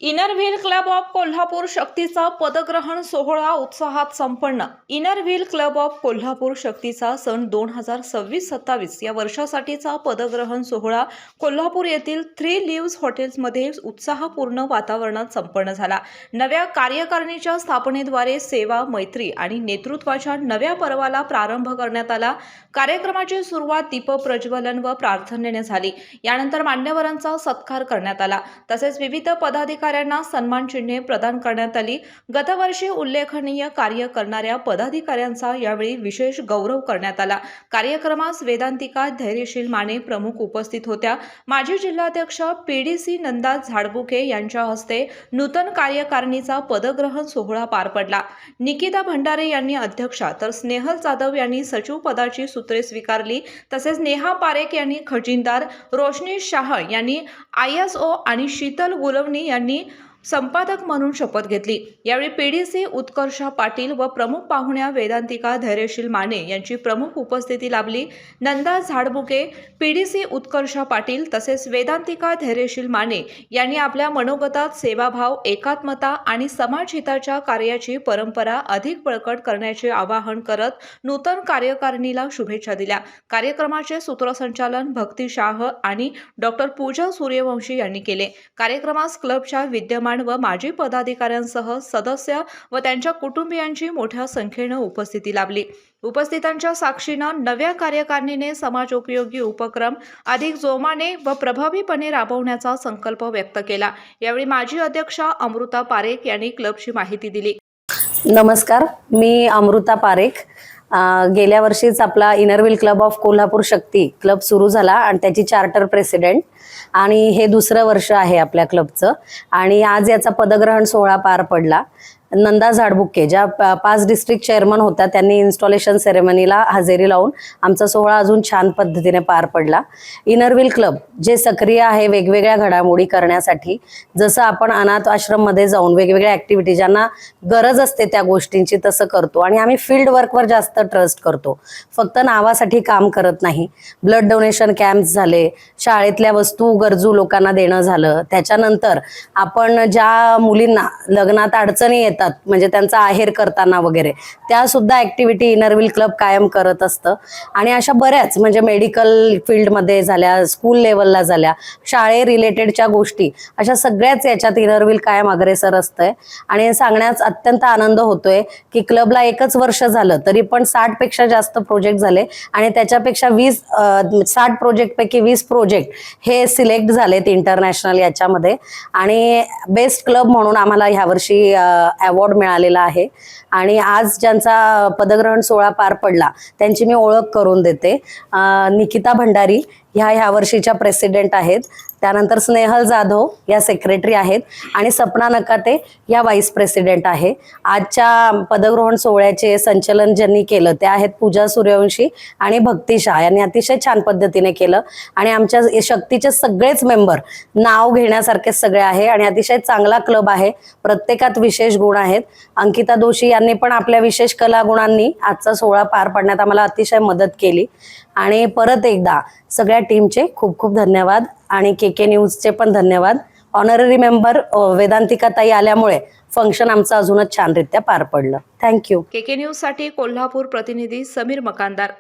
Inner wheel club of Kolhapur शक्तीचा पदग्रहण सोहळा उत्साहात संपन्न। Inner wheel club of Kolhapur शक्तीचा सन 2026-27 या वर्षासाठीचा पदग्रहण सोहळा कोल्हापूर येथील 3 लिव्स हॉटेल्समध्ये उत्साहपूर्ण वातावरणात संपन्न झाला। नव्या कार्यकारिणीच्या स्थापनेद्वारे सेवा, मैत्री आणि नेतृत्वाच्या नव्या पर्वाला प्रारंभ करण्यात आला। कार्यक्रमाची सुरुवात दीपप्रज्वलन व प्रार्थनेने झाली। यानंतर मान्यवरांचा सत्कार करण्यात आला। तसेच विविध पदाधिकाऱ्यांना सन्मान चिन्हे प्रदान करण्यात आली। गतवर्षी उल्लेखनीय कार्य करणाऱ्या पदाधिकाऱ्यांचा यावेळी विशेष गौरव करण्यात आला। कार्यक्रमास वेदांतिका धैर्यशील माने प्रमुख उपस्थित होत्या। माजी जिल्हाध्यक्ष पीडीसी नंदा झाडबुके यांच्या हस्ते नूतन कार्यकारिणीचा पदग्रहण सोहळा पार पडला। निकिता भंडारे यांनी अध्यक्षा तर स्नेहल जाधव यांनी सचिव पदाची सूत्रे स्वीकारली। तसेच नेहा पारेख यांनी खजिनदार, रोशनी शाह यांनी ISO आणि शीतल गुलवणी यांनी संपादक म्हणून शपथ घेतली। यावेळी पीडीसी उत्कर्षा पाटील व प्रमुख पाहुण्या वेदांतिका धैर्यशील माने यांची प्रमुख उपस्थिती लाभली। नंदा झाडबुके, पीडीसी उत्कर्षा पाटील तसेच वेदांतिका धैर्यशील माने यांनी आपल्या मनोगतात सेवाभाव, एकात्मता आणि समाजहिताच्या कार्याची परंपरा अधिक बळकट करण्याचे आवाहन करत नूतन कार्यकारिणीला शुभेच्छा दिल्या। कार्यक्रमाचे सूत्रसंचालन भक्ती शाह आणि डॉक्टर पूजा सूर्यवंशी यांनी केले। कार्यक्रमास क्लबच्या विद्यमान व माजी पदाधिकाऱ्यांसह सदस्य व त्यांच्या कुटुंबियांची मोठ्या संख्येने उपस्थिती लाभली। उपस्थितांच्या साक्षीनं नव्या कार्यकारिणीने समाजोपयोगी उपक्रम अधिक जोमाने व प्रभावीपणे राबवण्याचा संकल्प व्यक्त केला। यावेळी माजी अध्यक्षा अमृता पारेख यांनी क्लबची माहिती दिली। नमस्कार, मी अमृता पारेख। गेल्या वर्षीच आपला inner wheel club of Kolhapur Shakti club सुरू झाला आणि त्याची चार्टर प्रेसिडेंट आणि हे दुसरं वर्ष आहे आपल्या क्लबचं। आणि आज याचा पदग्रहण सोहळा पार पडला। नंदा झाडबुके ज्या 5 डिस्ट्रिक्ट चेअरमन होत्या त्यांनी इन्स्टॉलेशन सेरेमनीला हजेरी लावून आमचा सोहळा अजून छान पद्धतीने पार पडला। इनर व्हील क्लब जे सक्रिय आहे वेगवेगळ्या घडामोडी करण्यासाठी, जसं आपण अनाथ आश्रम मध्ये जाऊन वेगवेगळ्या ऍक्टिव्हिटी ज्यांना गरज असते त्या गोष्टींची तसं करतो। आणि आम्ही फील्ड वर्कवर जास्त ट्रस्ट करतो, फक्त नावासाठी काम करत नाही। ब्लड डोनेशन कॅम्प्स झाले, शाळेतल्या वस्तू गरजू लोकांना देणं झालं, त्याच्यानंतर आपण ज्या मुलींना लग्नात अडचणी येतात म्हणजे त्यांचा आहेर करताना वगैरे त्या सुद्धा ऍक्टिव्हिटी इनर व्हील क्लब कायम करत असतं। आणि अशा बऱ्याच म्हणजे मेडिकल फील्ड मध्ये झाल्या, स्कूल लेवलला झाल्या, शाळे रिलेटेडच्या गोष्टी, अशा सगळ्याच याच्यात इनर व्हील कायम अग्रेसर असतंय। आणि सांगण्यास अत्यंत आनंद होतोय की क्लबला 1च वर्ष झालं तरी पण 60 पेक्षा जास्त प्रोजेक्ट झाले आणि त्याच्यापेक्षा 60 प्रोजेक्ट पैकी 20 प्रोजेक्ट हे सिलेक्ट झालेत इंटरनॅशनल याच्यामध्ये। आणि बेस्ट क्लब म्हणून आम्हाला ह्या वर्षी अवॉर्ड मिळालेला आहे। आणि आज ज्यांचा पदग्रहण सोहळा पार पडला त्यांची मी ओळख करून देते। निकिता भंडारी ह्या वर्षीच्या प्रेसिडेंट आहेत, त्यानंतर स्नेहल जाधव या सेक्रेटरी आहेत आणि सपना नकाते या वाईस प्रेसिडेंट आहे। आजच्या पदग्रहण सोहळ्याचे संचलन ज्यांनी केलं ते आहेत पूजा सूर्यवंशी आणि भक्ती शाह यांनी अतिशय छान पद्धतीने केलं। आणि आमच्या शक्तीचे सगळेच मेंबर नाव घेण्यासारखे सगळे आहे आणि अतिशय चांगला क्लब आहे, प्रत्येकात विशेष गुण आहेत। अंकिता दोशी यांनी पण आपल्या विशेष कलागुणांनी आजचा सोहळा पार पाडण्यात आम्हाला अतिशय मदत केली। आणि परत एकदा सगळ्या टीमचे खूप खूप धन्यवाद आणि KK न्यूजचे पण धन्यवाद। ऑनररी मेंबर वेदांतिका ताई आल्यामुळे फंक्शन आमचं अजूनच छानरित्या पार पडलं। थँक्यू। KK न्यूज साठी कोल्हापूर प्रतिनिधी समीर मकानदार।